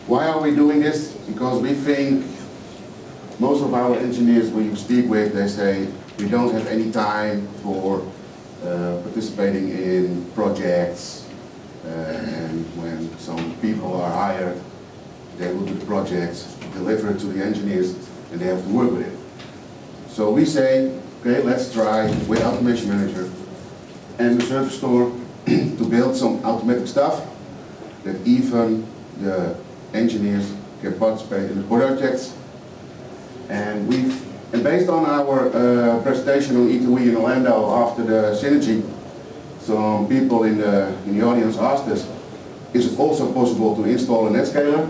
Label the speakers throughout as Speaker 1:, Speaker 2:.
Speaker 1: Why are we doing this? Because we think most of our engineers we speak with, they say we don't have any time for participating in projects, and when some people are hired, they will do the projects, deliver it to the engineers, and they have to work with it. So we say, okay, let's try with Automation Manager and the Service Store to build some automatic stuff that even the engineers can participate in the projects. And based on our presentation on E2E in Orlando after the Synergy, some people in the audience asked us, is it also possible to install a NetScaler?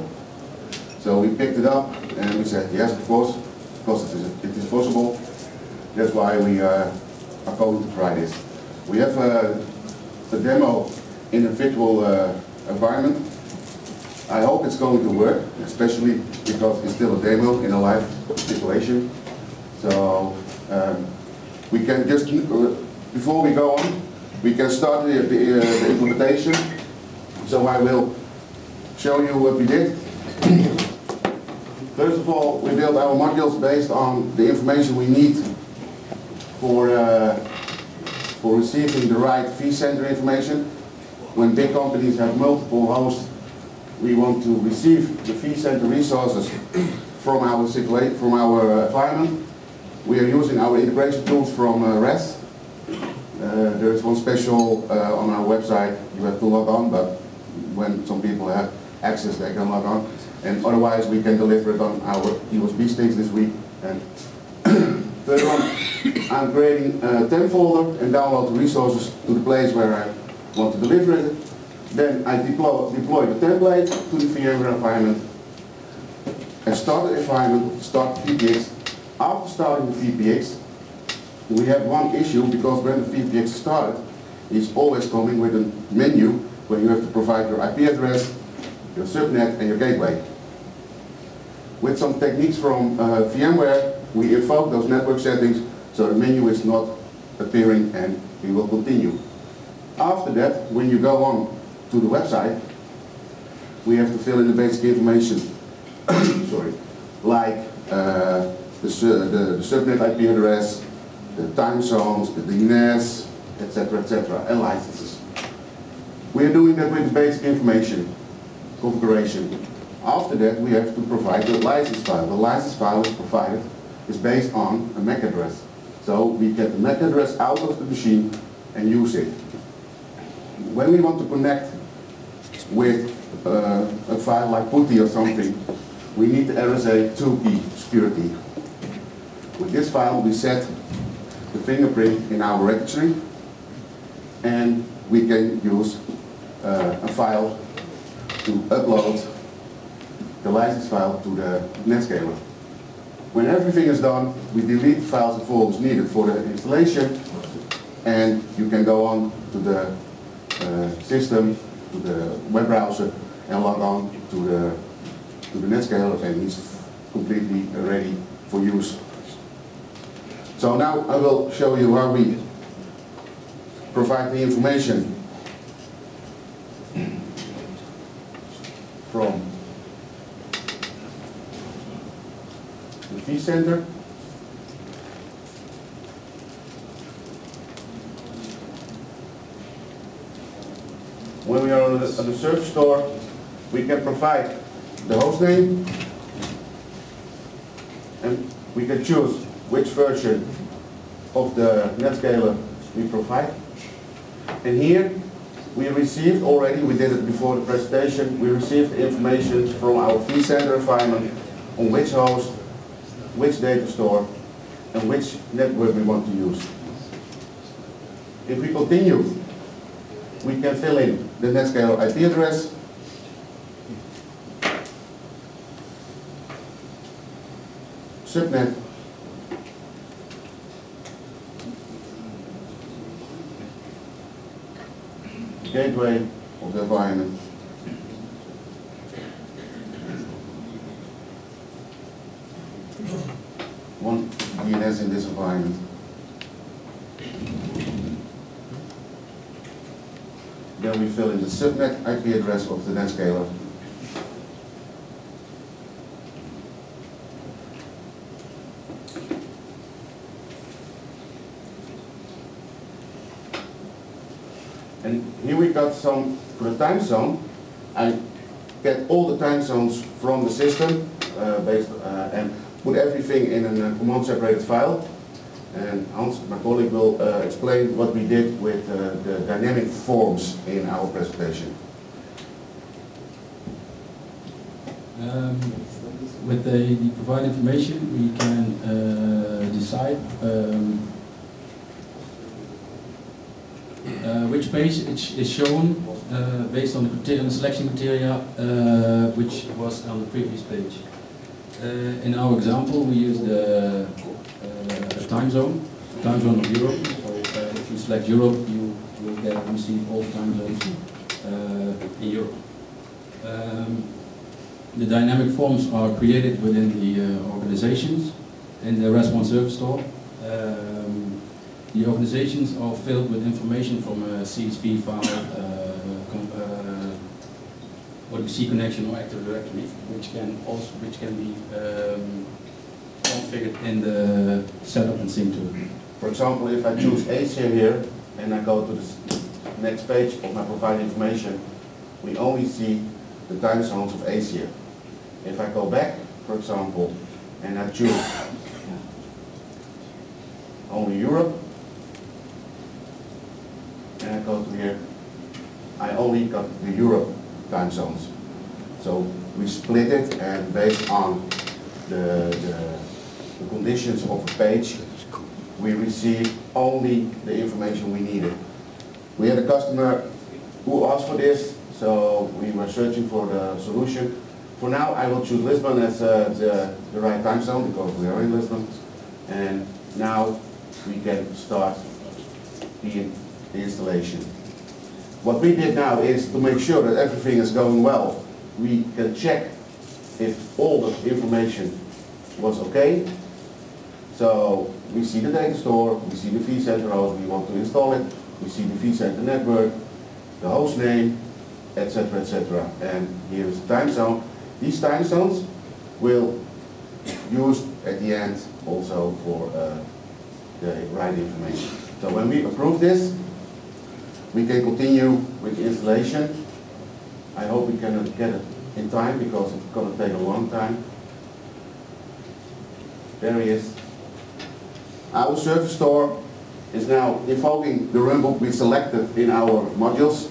Speaker 1: So we picked it up and we said, yes, of course, because it is possible. That's why we are going to try this. We have a demo in a virtual environment. I hope it's going to work, especially because it's still a demo in a live situation. So we can just, before we go on, we can start the implementation. So I will show you what we did. First of all, we built our modules based on the information we need for receiving the right vCenter information. When big companies have multiple hosts, we want to receive the vCenter resources from our environment. We are using our integration tools from REST. There is one special on our website. You have to log on, but when some people have access, they can log on. And otherwise, we can deliver it on our USB sticks this week. And further on, I'm creating a temp folder and download the resources to the place where I want to deliver it. Then I deploy the template to the VMware environment and start the environment, start VPX. After starting the VPX, we have one issue because when the VPX started, it's always coming with a menu where you have to provide your IP address, your subnet, and your gateway. With some techniques from VMware, we invoke those network settings so the menu is not appearing, and we will continue. After that, when you go on to the website, we have to fill in the basic information, sorry, like the subnet IP address, the time zones, the DNS, etc., and licenses. We are doing that with the basic information, configuration. After that, we have to provide the license file. The license file is provided, is based on a MAC address. So we get the MAC address out of the machine and use it. When we want to connect with a file like PuTTY or something, we need the RSA 2-key security. With this file, we set the fingerprint in our registry, and we can use a file to upload the license file to the NetScaler. When everything is done, we delete the files and folders needed for the installation, and you can go on to the system, to the web browser, and log on to the NetScaler, and it's completely ready for use. So now I will show you how we provide the information from the vCenter. When we are on the Service Store, we can provide the host name, and we can choose which version of the NetScaler we provide. And here we received already, we did it before the presentation, we received the information from our vCenter environment on which host, which data store, and which network we want to use. If we continue, we can fill in the NetScaler IP address, subnet, gateway of the environment, one DNS in this environment, then we fill in the subnet IP address of the NetScaler, got some, for the time zone, I get all the time zones from the system and put everything in a command separated file. And Hans, my colleague, will explain what we did with the dynamic forms in our presentation.
Speaker 2: With the provide information, we can decide which page is shown based on the selection criteria which was on the previous page. In our example, we used a time zone of Europe. So if you select Europe, you will receive all time zones in Europe. The dynamic forms are created within the organizations in the Response Service Store. The organizations are filled with information from a CSV file, or the C connection or Active Directory, which can be configured in the setup and sync tool.
Speaker 1: For example, if I choose Asia here and I go to the next page of my provide information, we only see the time zones of Asia. If I go back, for example, and I choose only Europe, and I go to here, I only got the Europe time zones. So we split it, and based on the conditions of a page, we receive only the information we needed. We had a customer who asked for this, so we were searching for the solution. For now, I will choose Lisbon as the right time zone because we are in Lisbon. And now we can start the installation. What we did now is to make sure that everything is going well. We can check if all the information was okay. So we see the data store, we see the vCenter host, we want to install it, we see the vCenter network, the host name, etc., etc. And here is the time zone. These time zones will used at the end also for the right information. So when we approve this, we can continue with the installation. I hope we can get it in time because it's going to take a long time. There he is. Our service store is now invoking the runbook we selected in our modules.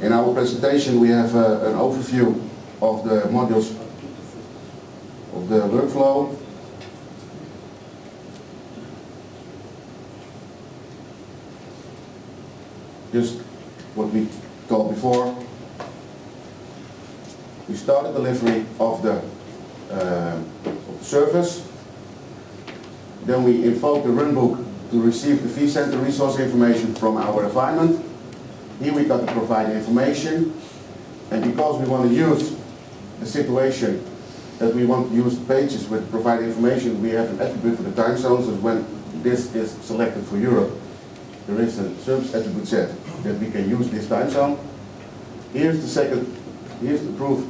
Speaker 1: In our presentation we have an overview of the modules of the workflow. Just what we told before. We started delivery of the service. Then we invoke the runbook to receive the vCenter resource information from our environment. Here we got the provide information. And because we want to use the situation that we want to use pages with provide information, we have an attribute for the time zones. So when this is selected for Europe, there is a service attribute set that we can use this time zone. Here's the proof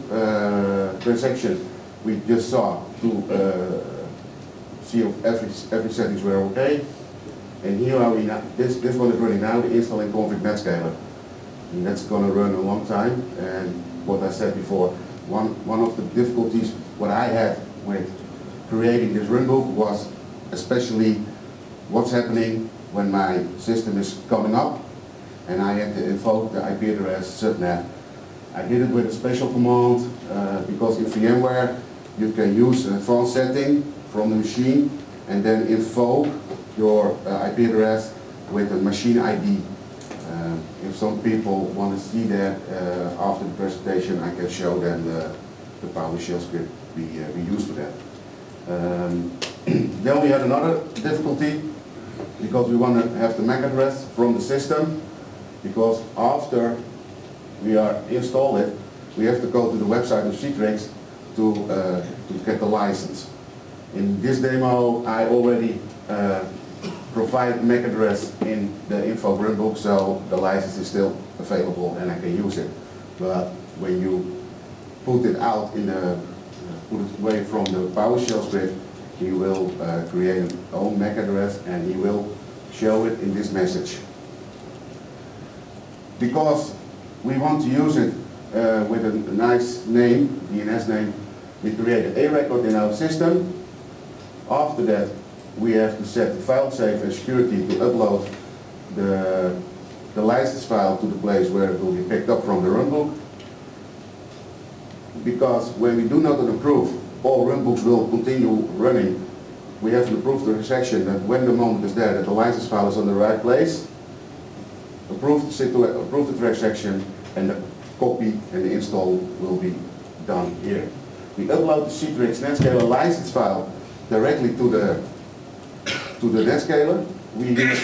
Speaker 1: transaction we just saw to see if every settings were okay. And here are we now. This one is running now, the install and config NetScaler. And that's going to run a long time. And what I said before, one of the difficulties what I had with creating this runbook was especially what's happening when my system is coming up and I had to invoke the IP address subnet. I did it with a special command because in VMware you can use an advanced setting from the machine and then invoke your IP address with a machine ID. If some people want to see that after the presentation, I can show them the PowerShell script we use for that. Then we had another difficulty because we want to have the MAC address from the system, because after we are installed it, we have to go to the website of Citrix to get the license. In this demo, I already provide MAC address in the info runbook, so the license is still available and I can use it. But when you put it out in the put it away from the PowerShell script, he will create an own MAC address and he will show it in this message. because we want to use it with a nice name, DNS name, we create a record in our system. After that, we have to set the file safe and security to upload the license file to the place where it will be picked up from the runbook. Because when we do not approve, all runbooks will continue running. We have to approve the section that when the moment is there that the license file is on the right place, approve the transaction, and the copy and the install will be done here. We upload the Citrix NetScaler license file directly to the NetScaler. We use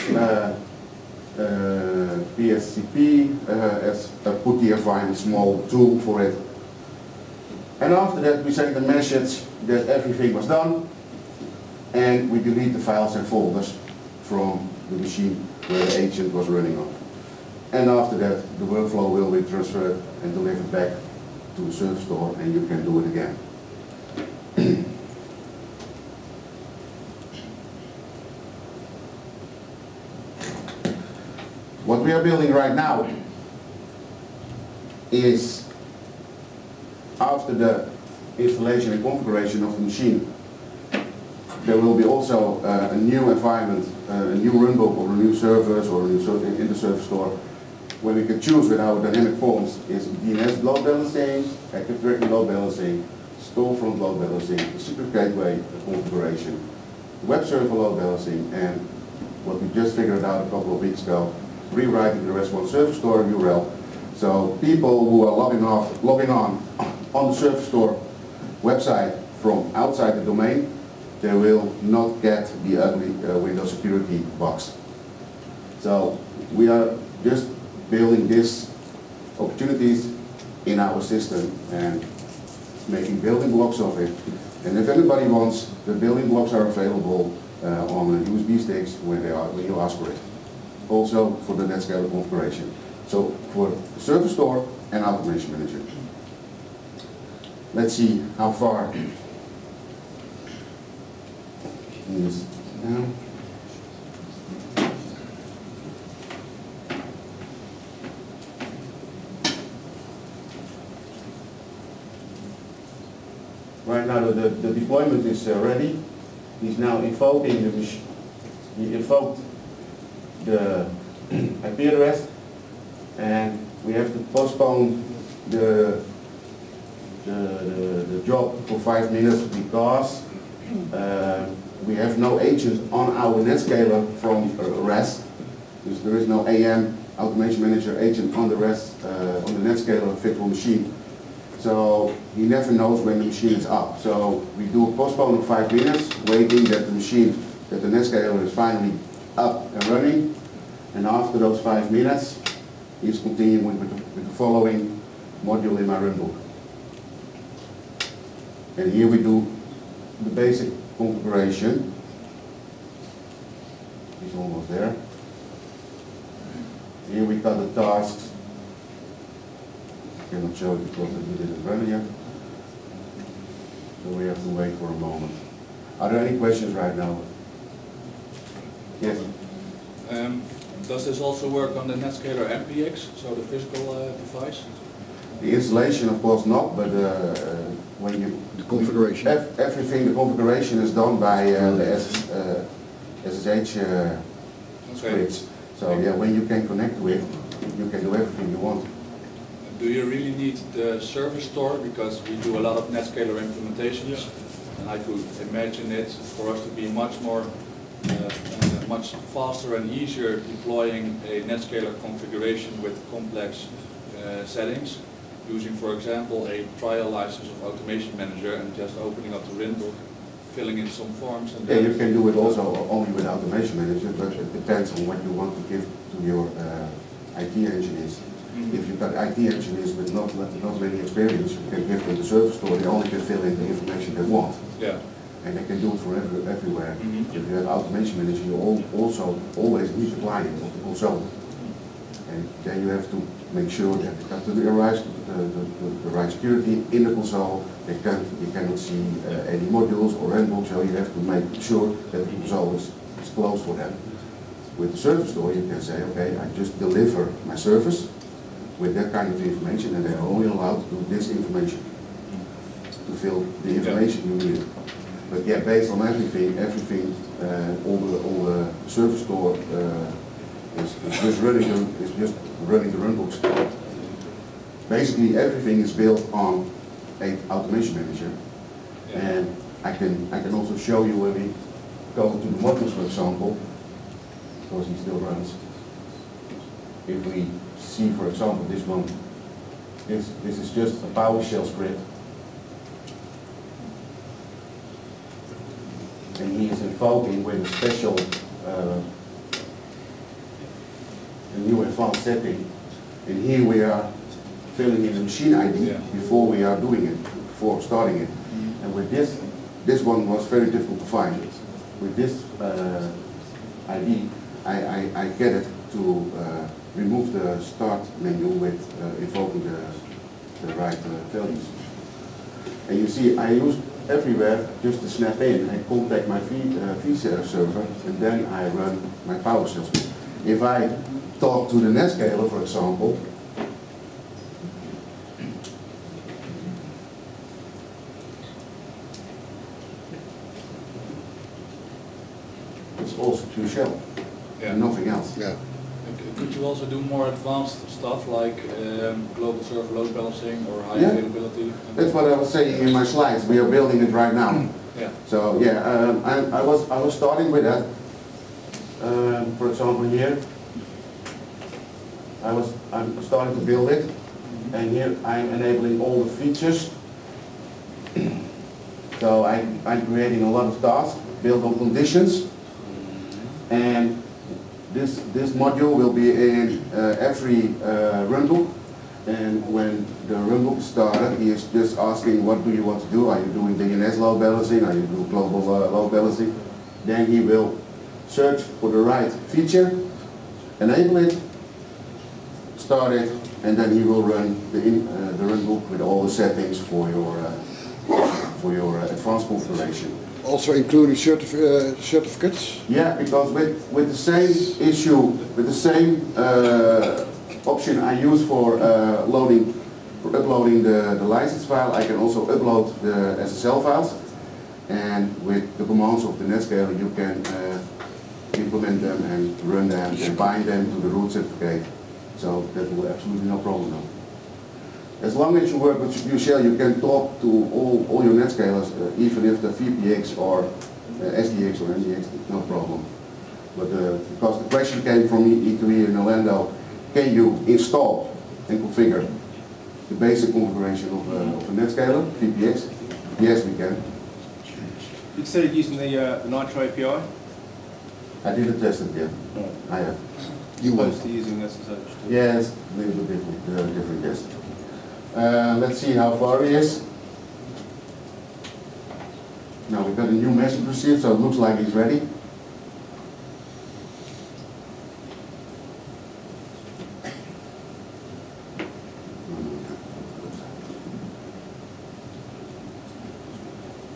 Speaker 1: PSCP as a putty environment, small tool for it. And after that, we send the message that everything was done, and we delete the files and folders from the machine where the agent was running on. And after that, the workflow will be transferred and delivered back to the server store, and you can do it again. What we are building right now is, after the installation and configuration of the machine, there will be also a new environment, a new runbook or a new servers or a new server in the server store, where we can choose with our dynamic forms is DNS load balancing, Active Directory load balancing, storefront load balancing, secret gateway configuration, web server load balancing, and what we just figured out a couple of weeks ago, rewriting the REST1 server store URL. So people who are logging on the server store website from outside the domain, they will not get the ugly Windows security box. So we are just building these opportunities in our system and making building blocks of it. And if anybody wants, the building blocks are available on USB sticks when you ask for it. Also for the NetScaler configuration. So for the server store and automation manager. Let's see how far this down. Right now the deployment is ready. He's now invoking the machine. He invoked the IP address, and we have to postpone the job for 5 minutes because we have no agent on our NetScaler from REST. There is no AM automation manager agent on the REST on the NetScaler virtual machine. So he never knows when the machine is up. So we do a postpone of 5 minutes, waiting that the NetScaler is finally up and running. And after those 5 minutes, he's continuing with the following module in my runbook. And here we do the basic configuration. He's almost there. Here we got the tasks. I cannot show it because it didn't run yet. So we have to wait for a moment. Are there any questions right now? Yes?
Speaker 3: Does this also work on the NetScaler MPX, so the physical device?
Speaker 1: The installation, of course, not, but when you...
Speaker 4: The configuration.
Speaker 1: Everything, the configuration is done by the SSH scripts. So yeah, when you can connect to it, you can do everything you want.
Speaker 3: Do you really need the server store? Because we do a lot of NetScaler implementations, and I could imagine it for us to be much more, much faster and easier deploying a NetScaler configuration with complex settings, using, for example, a trial license of Automation Manager and just opening up the runbook, filling in some forms. And
Speaker 1: yeah, you can do it also only with Automation Manager, but it depends on what you want to give to your IT engineers.
Speaker 3: Mm-hmm.
Speaker 1: If you've got IT engineers with not many experience, you can give them the server store, they only can fill in the information they want.
Speaker 3: Yeah.
Speaker 1: And they can do it from everywhere.
Speaker 3: Mm-hmm.
Speaker 1: If you have Automation Manager, you also always need the client of the console. And then you have to make sure that you got the right security in the console. You cannot see any modules or runbooks, so you have to make sure that the console is closed for them. With the service store, you can say, okay, I just deliver my service, with that kind of information, and they're only allowed to do this information to fill the information you need. But yeah, based on everything, all the service store is just running the runbooks. Basically, everything is built on a automation manager, and I can also show you when we go to the modules, for example, because he still runs. If we see, for example, this one, this is just a PowerShell script. And he is invoking with a special, a new advanced setting. And here we are filling in the machine ID before we are doing it, before starting it. And with this one was very difficult to find. With this ID, I get it to remove the start menu with invoking the right values. And you see, I use everywhere just to snap in and contact my vSphere server, and then I run my PowerShell script. If I talk to the NetScaler, for example, it's also pure shell, and nothing else.
Speaker 4: Yeah.
Speaker 3: Could you also do more advanced stuff like global server load balancing or high
Speaker 1: Yeah.
Speaker 3: availability?
Speaker 1: That's what I was saying in my slides. We are building it right now.
Speaker 3: Yeah.
Speaker 1: So yeah, I was starting with that. For example, here I'm starting to build it, and here I'm enabling all the features. So I'm creating a lot of tasks built on conditions, and this module will be in every runbook. And when the runbook is started, he is just asking, what do you want to do? Are you doing DNS load balancing? Are you doing global load balancing? Then he will search for the right feature, enable it, start it, and then he will run the runbook with all the settings for your advanced configuration.
Speaker 4: Also including certificates?
Speaker 1: Yeah, because with the same issue, with the same option I use for uploading the license file, I can also upload the SSL files, and with the commands of the NetScaler you can implement them and run them and bind them to the root certificate. So that will absolutely no problem now. As long as you work with pure shell, you can talk to all your NetScalers, even if the VPX or SDX or NDX, no problem. But because the question came from E2E in Orlando, can you install and configure the basic configuration of a NetScaler, VPX? Yes, we can.
Speaker 5: You started using the Nitro API?
Speaker 1: I didn't test it yet. I have.
Speaker 4: You will.
Speaker 5: Opposed to using SSH?
Speaker 1: Yes, a little bit different, yes. Let's see how far he is. Now we've got a new message received, so it looks like he's ready.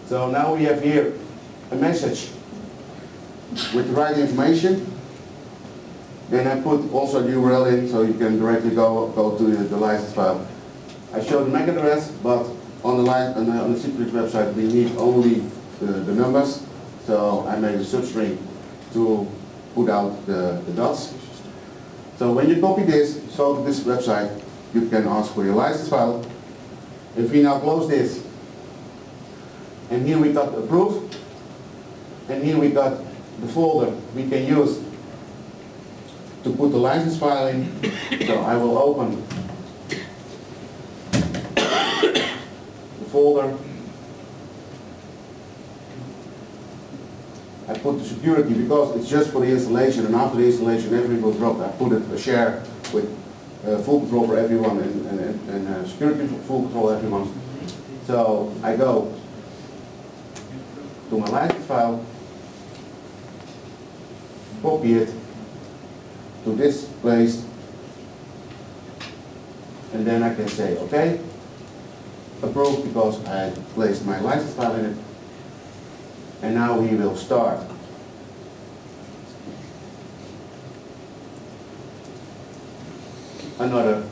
Speaker 1: So now we have here a message with the right information. Then I put also the URL in, so you can directly go to the license file. I showed the MAC address, but on the secret website we need only the numbers. So I made a substring to put out the dots. So when you copy this, go to this website, you can ask for your license file. If we now close this, and here we got approved, and here we got the folder we can use to put the license file in. So I will open the folder. I put the security because it's just for the installation, and after the installation everything will drop. I put it a share with full control for everyone and security for full control for everyone. So I go to my license file, copy it to this place, and then I can say okay, approved, because I placed my license file in it. And now he will start another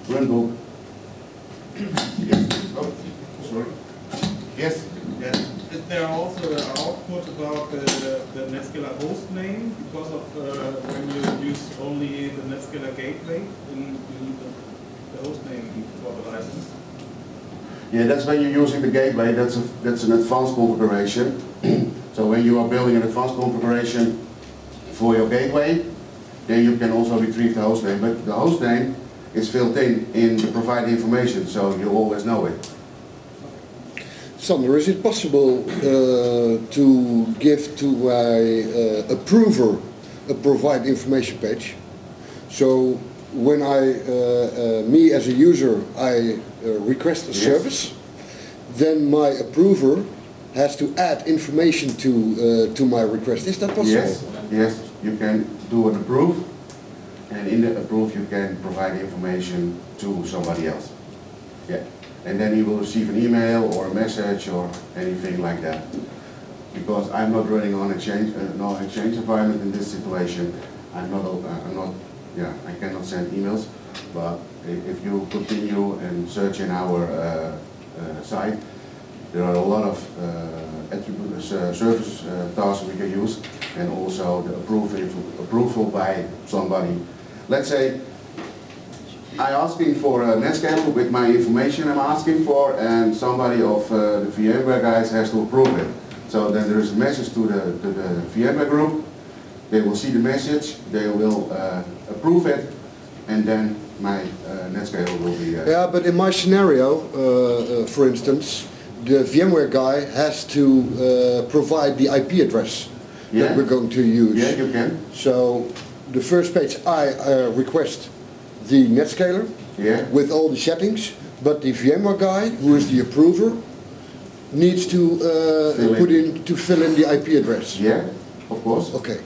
Speaker 1: runbook. Yes. Oh, sorry. Yes.
Speaker 6: Yeah. Is there also an output about the NetScaler host name because of when you use only the NetScaler gateway in the host name for the license?
Speaker 1: Yeah, that's when you're using the gateway. That's an advanced configuration. So when you are building an advanced configuration for your gateway, then you can also retrieve the host name. But the host name is filled in the provided information, so you always know it.
Speaker 4: Sander, is it possible to give to my approver a provide information page? So when me as a user, I request a service, then my approver has to add information to my request. Is that possible?
Speaker 1: Yes, you can do an approve, and in the approve you can provide information to somebody else. Yeah, and then he will receive an email or a message or anything like that. Because I'm not running on exchange environment in this situation, I cannot send emails. But if you continue and search in our site, there are a lot of service tasks we can use, and also the approval by somebody. Let's say I'm asking for a NetScaler with my information I'm asking for, and somebody of the VMware guys has to approve it. So then there is a message to the VMware group. They will see the message, they will approve it, and then my NetScaler will be...
Speaker 4: Yeah, but in my scenario, for instance, the VMware guy has to provide the IP address that we're going to use.
Speaker 1: Yeah, you can.
Speaker 4: So the first page I request the NetScaler with all the settings, but the VMware guy, who is the approver, needs to fill in the IP address.
Speaker 1: Yeah, of course.
Speaker 4: Okay.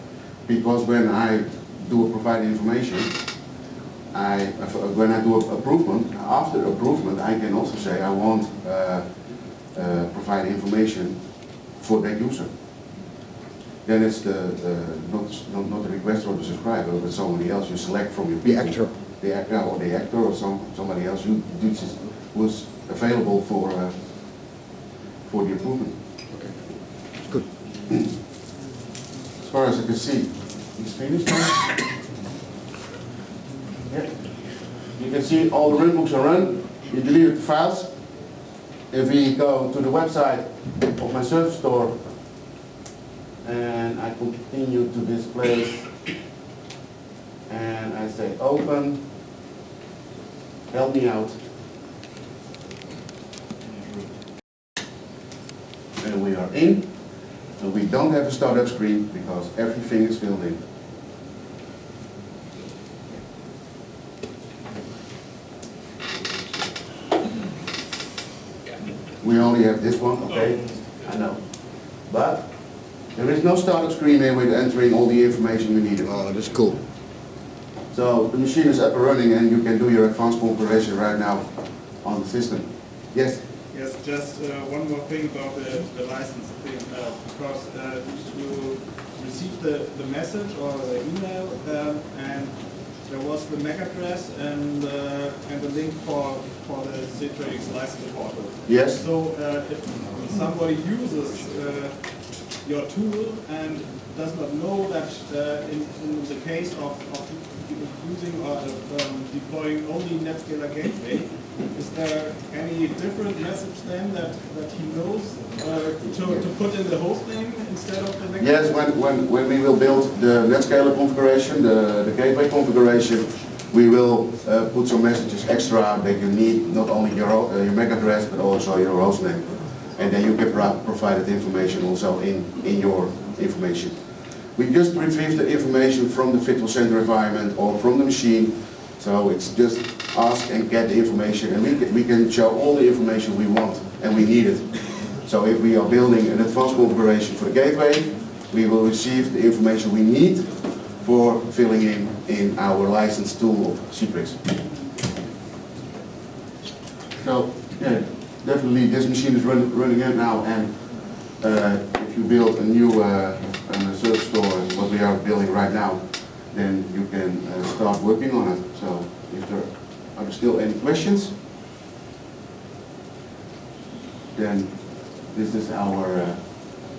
Speaker 1: Because when I do a provide information, when I do approval, after approval, I can also say I want provide information for that user. Then it's not the requester or the subscriber, but somebody else you select from your people. The actor or somebody else who is available for the approval.
Speaker 4: Okay, good.
Speaker 1: As far as I can see, it's finished now. Yeah. You can see all the runbooks are run. You deleted the files. If we go to the website of my service store and I continue to this place and I say open, help me out. And we are in. And we don't have a startup screen because everything is filled in. We only have this one, okay, I know. But there is no startup screen here with entering all the information you need.
Speaker 4: Oh, that's cool.
Speaker 1: So the machine is up and running and you can do your advanced configuration right now on the system. Yes?
Speaker 6: Yes, just one more thing about the license thing, because you received the message or the email and there was the MAC address and the link for the Citrix license portal.
Speaker 1: Yes.
Speaker 6: So if somebody uses your tool and does not know that in the case of using or deploying only NetScaler Gateway, is there any different message then that he knows to put in the host name instead of the NetScaler?
Speaker 1: Yes, when we will build the NetScaler configuration, the gateway configuration, we will put some messages extra that you need, not only your MAC address but also your host name. And then you can provide that information also in your information. We just retrieve the information from the virtual center environment or from the machine. So it's just ask and get the information, and we can show all the information we want and we need it. So if we are building an advanced configuration for the gateway, we will receive the information we need for filling in our license tool of Citrix. So yeah, definitely this machine is running it now, and if you build a new service store, what we are building right now, then you can start working on it. So if there Are there still any questions? Then this is our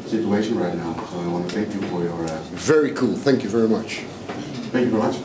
Speaker 1: situation right now. So I want to thank you for your.
Speaker 4: Very cool. Thank you very much.
Speaker 1: Thank you very much.